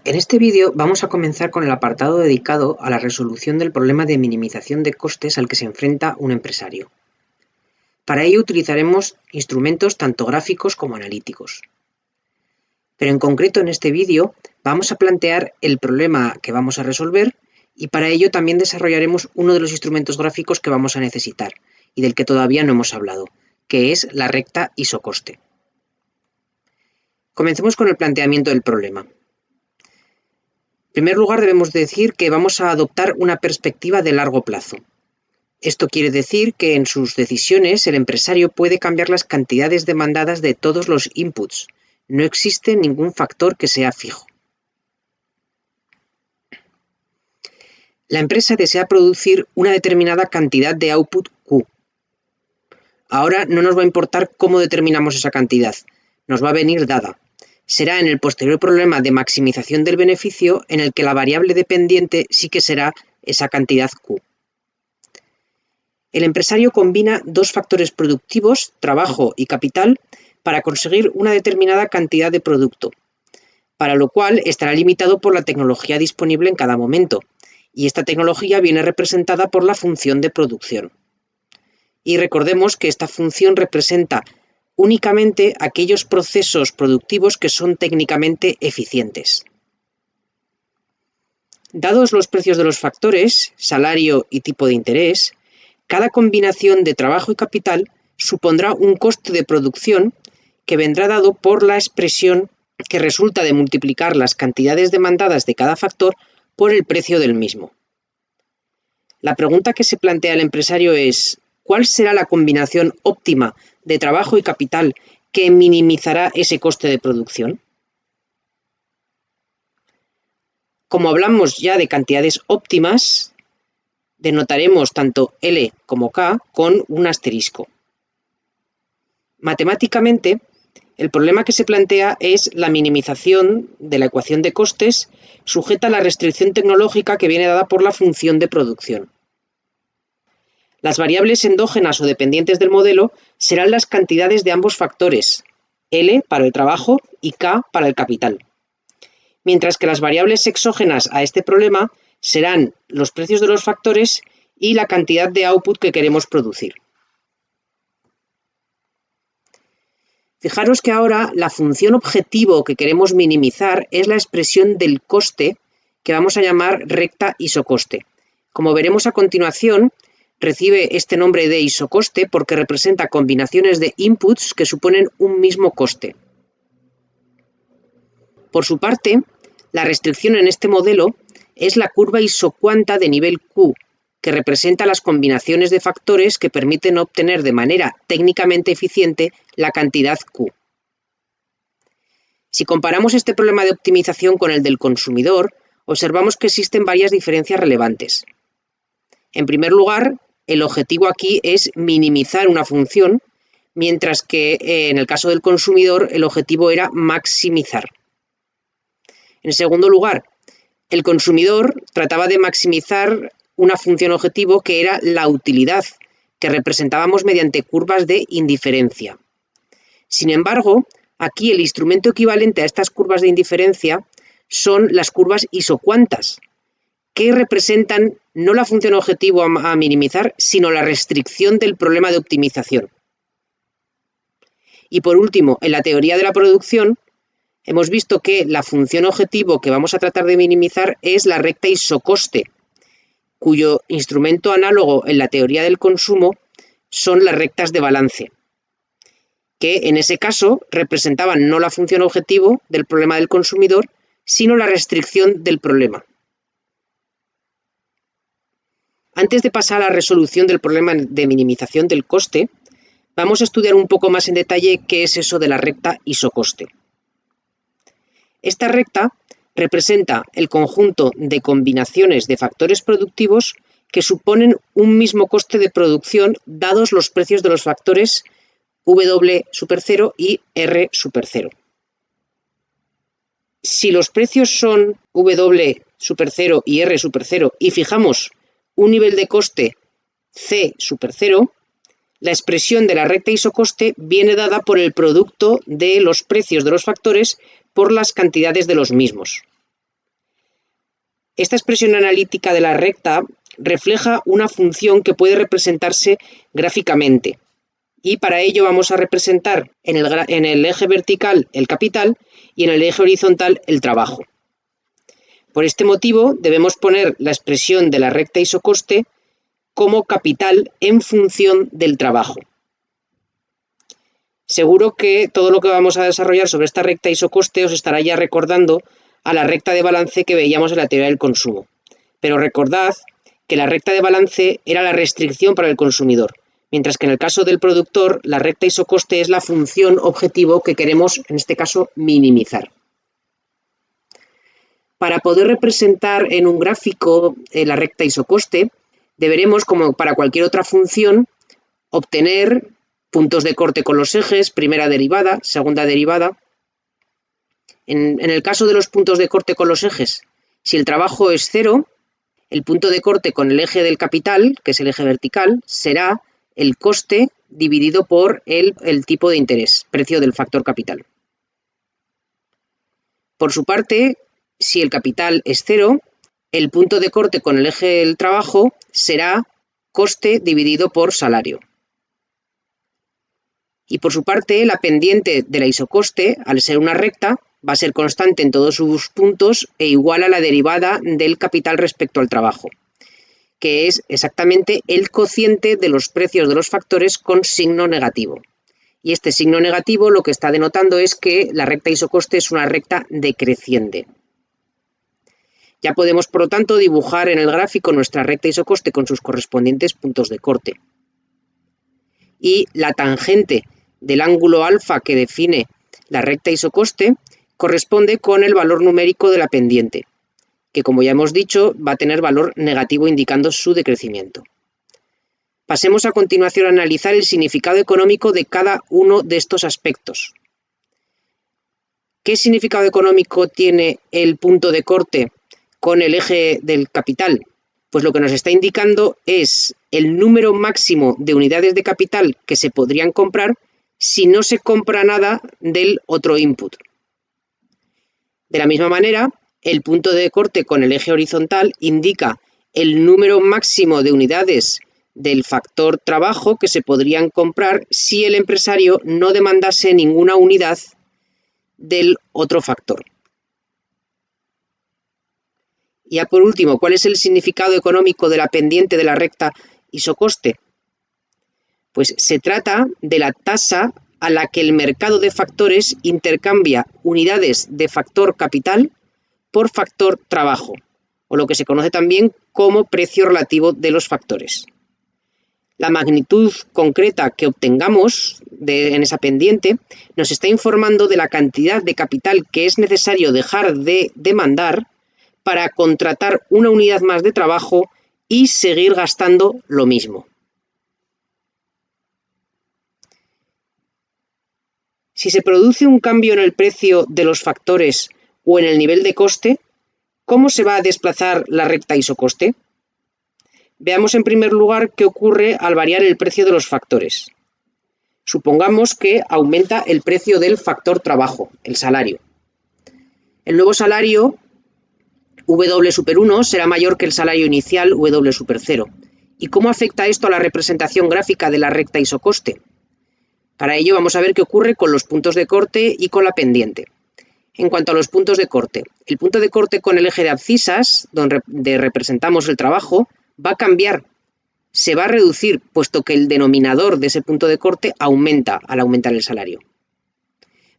En este vídeo vamos a comenzar con el apartado dedicado a la resolución del problema de minimización de costes al que se enfrenta un empresario. Para ello utilizaremos instrumentos tanto gráficos como analíticos. Pero en concreto en este vídeo vamos a plantear el problema que vamos a resolver y para ello también desarrollaremos uno de los instrumentos gráficos que vamos a necesitar y del que todavía no hemos hablado, que es la recta isocoste. Comencemos con el planteamiento del problema. En primer lugar, debemos decir que vamos a adoptar una perspectiva de largo plazo. Esto quiere decir que en sus decisiones el empresario puede cambiar las cantidades demandadas de todos los inputs. No existe ningún factor que sea fijo. La empresa desea producir una determinada cantidad de output Q. Ahora no nos va a importar cómo determinamos esa cantidad, nos va a venir dada. Será en el posterior problema de maximización del beneficio en el que la variable dependiente sí que será esa cantidad Q. El empresario combina dos factores productivos, trabajo y capital, para conseguir una determinada cantidad de producto, para lo cual estará limitado por la tecnología disponible en cada momento, y esta tecnología viene representada por la función de producción. Y recordemos que esta función representa únicamente aquellos procesos productivos que son técnicamente eficientes. Dados los precios de los factores, salario y tipo de interés, cada combinación de trabajo y capital supondrá un coste de producción que vendrá dado por la expresión que resulta de multiplicar las cantidades demandadas de cada factor por el precio del mismo. La pregunta que se plantea el empresario es: ¿cuál será la combinación óptima de trabajo y capital que minimizará ese coste de producción? Como hablamos ya de cantidades óptimas, denotaremos tanto L como K con un asterisco. Matemáticamente, el problema que se plantea es la minimización de la ecuación de costes sujeta a la restricción tecnológica que viene dada por la función de producción. Las variables endógenas o dependientes del modelo serán las cantidades de ambos factores, L para el trabajo y K para el capital. Mientras que las variables exógenas a este problema serán los precios de los factores y la cantidad de output que queremos producir. Fijaros que ahora la función objetivo que queremos minimizar es la expresión del coste que vamos a llamar recta isocoste. Como veremos a continuación, recibe este nombre de isocoste porque representa combinaciones de inputs que suponen un mismo coste. Por su parte, la restricción en este modelo es la curva isocuanta de nivel Q, que representa las combinaciones de factores que permiten obtener de manera técnicamente eficiente la cantidad Q. Si comparamos este problema de optimización con el del consumidor, observamos que existen varias diferencias relevantes. En primer lugar, el objetivo aquí es minimizar una función, mientras que en el caso del consumidor el objetivo era maximizar. En segundo lugar, el consumidor trataba de maximizar una función objetivo que era la utilidad, que representábamos mediante curvas de indiferencia. Sin embargo, aquí el instrumento equivalente a estas curvas de indiferencia son las curvas isocuantas, que representan no la función objetivo a minimizar, sino la restricción del problema de optimización. Y por último, en la teoría de la producción, hemos visto que la función objetivo que vamos a tratar de minimizar es la recta isocoste, cuyo instrumento análogo en la teoría del consumo son las rectas de balance, que en ese caso representaban no la función objetivo del problema del consumidor, sino la restricción del problema. Antes de pasar a la resolución del problema de minimización del coste, vamos a estudiar un poco más en detalle qué es eso de la recta isocoste. Esta recta representa el conjunto de combinaciones de factores productivos que suponen un mismo coste de producción dados los precios de los factores W super 0 y R super 0. Si los precios son W super 0 y R super 0 y fijamos un nivel de coste C super 0, la expresión de la recta isocoste viene dada por el producto de los precios de los factores por las cantidades de los mismos. Esta expresión analítica de la recta refleja una función que puede representarse gráficamente. Y para ello vamos a representar en el eje vertical el capital y en el eje horizontal el trabajo. Por este motivo debemos poner la expresión de la recta isocoste como capital en función del trabajo. Seguro que todo lo que vamos a desarrollar sobre esta recta isocoste os estará ya recordando a la recta de balance que veíamos en la teoría del consumo. Pero recordad que la recta de balance era la restricción para el consumidor, mientras que en el caso del productor la recta isocoste es la función objetivo que queremos, en este caso, minimizar. Para poder representar en un gráfico la recta isocoste, deberemos, como para cualquier otra función, obtener puntos de corte con los ejes, primera derivada, segunda derivada. En el caso de los puntos de corte con los ejes, si el trabajo es 0, el punto de corte con el eje del capital, que es el eje vertical, será el coste dividido por el tipo de interés, precio del factor capital. Por su parte, si el capital es 0, el punto de corte con el eje del trabajo será coste dividido por salario. Y por su parte, la pendiente de la isocoste, al ser una recta, va a ser constante en todos sus puntos e igual a la derivada del capital respecto al trabajo, que es exactamente el cociente de los precios de los factores con signo negativo. Y este signo negativo lo que está denotando es que la recta isocoste es una recta decreciente. Ya podemos, por lo tanto, dibujar en el gráfico nuestra recta isocoste con sus correspondientes puntos de corte. Y la tangente del ángulo alfa que define la recta isocoste corresponde con el valor numérico de la pendiente, que como ya hemos dicho va a tener valor negativo indicando su decrecimiento. Pasemos a continuación a analizar el significado económico de cada uno de estos aspectos. ¿Qué significado económico tiene el punto de corte con el eje del capital? Pues lo que nos está indicando es el número máximo de unidades de capital que se podrían comprar si no se compra nada del otro input. De la misma manera, el punto de corte con el eje horizontal indica el número máximo de unidades del factor trabajo que se podrían comprar si el empresario no demandase ninguna unidad del otro factor. Y ya por último, ¿cuál es el significado económico de la pendiente de la recta isocoste? Pues se trata de la tasa a la que el mercado de factores intercambia unidades de factor capital por factor trabajo, o lo que se conoce también como precio relativo de los factores. La magnitud concreta que obtengamos en esa pendiente nos está informando de la cantidad de capital que es necesario dejar de demandar para contratar una unidad más de trabajo y seguir gastando lo mismo. Si se produce un cambio en el precio de los factores o en el nivel de coste, ¿cómo se va a desplazar la recta isocoste? Veamos en primer lugar qué ocurre al variar el precio de los factores. Supongamos que aumenta el precio del factor trabajo, el salario. El nuevo salario W super 1 será mayor que el salario inicial W super 0. ¿Y cómo afecta esto a la representación gráfica de la recta isocoste? Para ello vamos a ver qué ocurre con los puntos de corte y con la pendiente. En cuanto a los puntos de corte, el punto de corte con el eje de abscisas, donde representamos el trabajo, va a cambiar, se va a reducir, puesto que el denominador de ese punto de corte aumenta al aumentar el salario.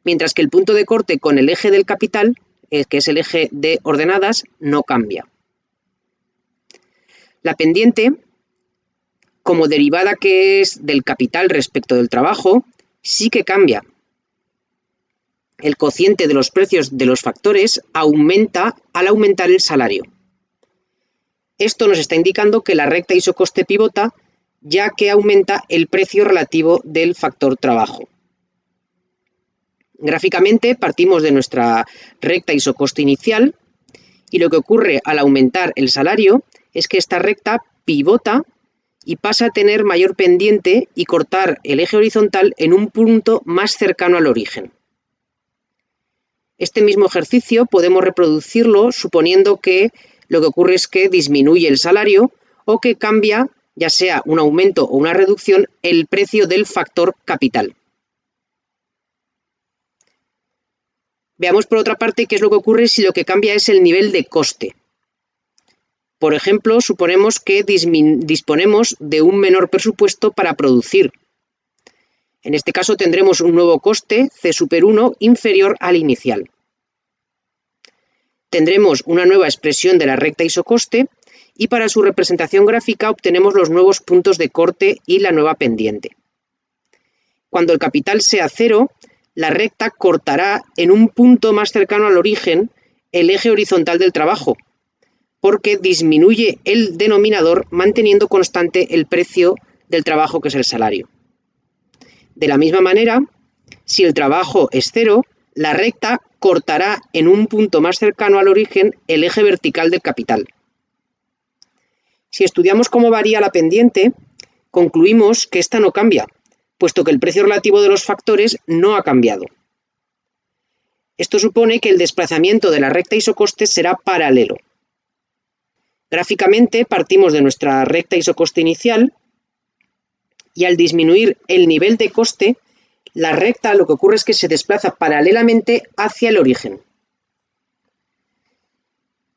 Mientras que el punto de corte con el eje del capital, que es el eje de ordenadas, no cambia. La pendiente, como derivada que es del capital respecto del trabajo, sí que cambia. El cociente de los precios de los factores aumenta al aumentar el salario. Esto nos está indicando que la recta isocoste pivota, ya que aumenta el precio relativo del factor trabajo. Gráficamente partimos de nuestra recta isocoste inicial y lo que ocurre al aumentar el salario es que esta recta pivota y pasa a tener mayor pendiente y cortar el eje horizontal en un punto más cercano al origen. Este mismo ejercicio podemos reproducirlo suponiendo que lo que ocurre es que disminuye el salario o que cambia, ya sea un aumento o una reducción, el precio del factor capital. Veamos por otra parte qué es lo que ocurre si lo que cambia es el nivel de coste. Por ejemplo, suponemos que disponemos de un menor presupuesto para producir. En este caso tendremos un nuevo coste, C super 1, inferior al inicial. Tendremos una nueva expresión de la recta isocoste y para su representación gráfica obtenemos los nuevos puntos de corte y la nueva pendiente. Cuando el capital sea 0, la recta cortará en un punto más cercano al origen el eje horizontal del trabajo, porque disminuye el denominador manteniendo constante el precio del trabajo, que es el salario. De la misma manera, si el trabajo es 0, la recta cortará en un punto más cercano al origen el eje vertical del capital. Si estudiamos cómo varía la pendiente, concluimos que esta no cambia, puesto que el precio relativo de los factores no ha cambiado. Esto supone que el desplazamiento de la recta isocoste será paralelo. Gráficamente partimos de nuestra recta isocoste inicial y al disminuir el nivel de coste, la recta lo que ocurre es que se desplaza paralelamente hacia el origen.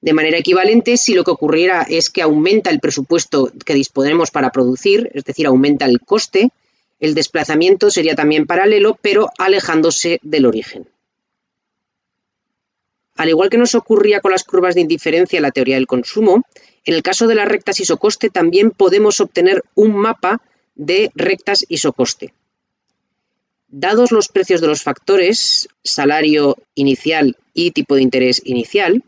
De manera equivalente, si lo que ocurriera es que aumenta el presupuesto que disponemos para producir, es decir, aumenta el coste, el desplazamiento sería también paralelo, pero alejándose del origen. Al igual que nos ocurría con las curvas de indiferencia en la teoría del consumo, en el caso de las rectas isocoste también podemos obtener un mapa de rectas isocoste. Dados los precios de los factores, salario inicial y tipo de interés inicial,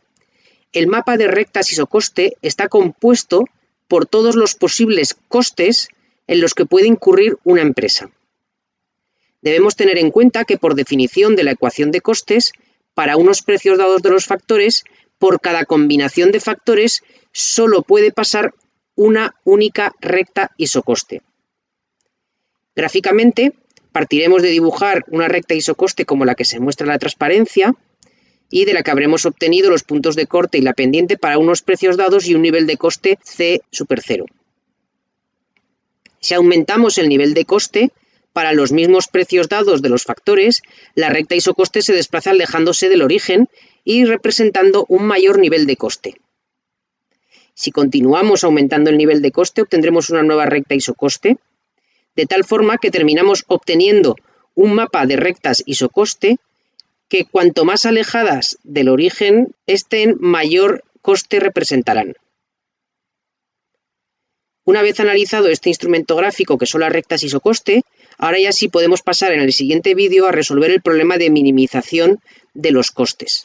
el mapa de rectas isocoste está compuesto por todos los posibles costes en los que puede incurrir una empresa. Debemos tener en cuenta que por definición de la ecuación de costes, para unos precios dados de los factores, por cada combinación de factores solo puede pasar una única recta isocoste. Gráficamente, partiremos de dibujar una recta isocoste como la que se muestra en la transparencia y de la que habremos obtenido los puntos de corte y la pendiente para unos precios dados y un nivel de coste C super 0. Si aumentamos el nivel de coste, para los mismos precios dados de los factores, la recta isocoste se desplaza alejándose del origen y representando un mayor nivel de coste. Si continuamos aumentando el nivel de coste, obtendremos una nueva recta isocoste, de tal forma que terminamos obteniendo un mapa de rectas isocoste que cuanto más alejadas del origen estén, mayor coste representarán. Una vez analizado este instrumento gráfico que son las rectas isocoste, ahora ya sí podemos pasar en el siguiente vídeo a resolver el problema de minimización de los costes.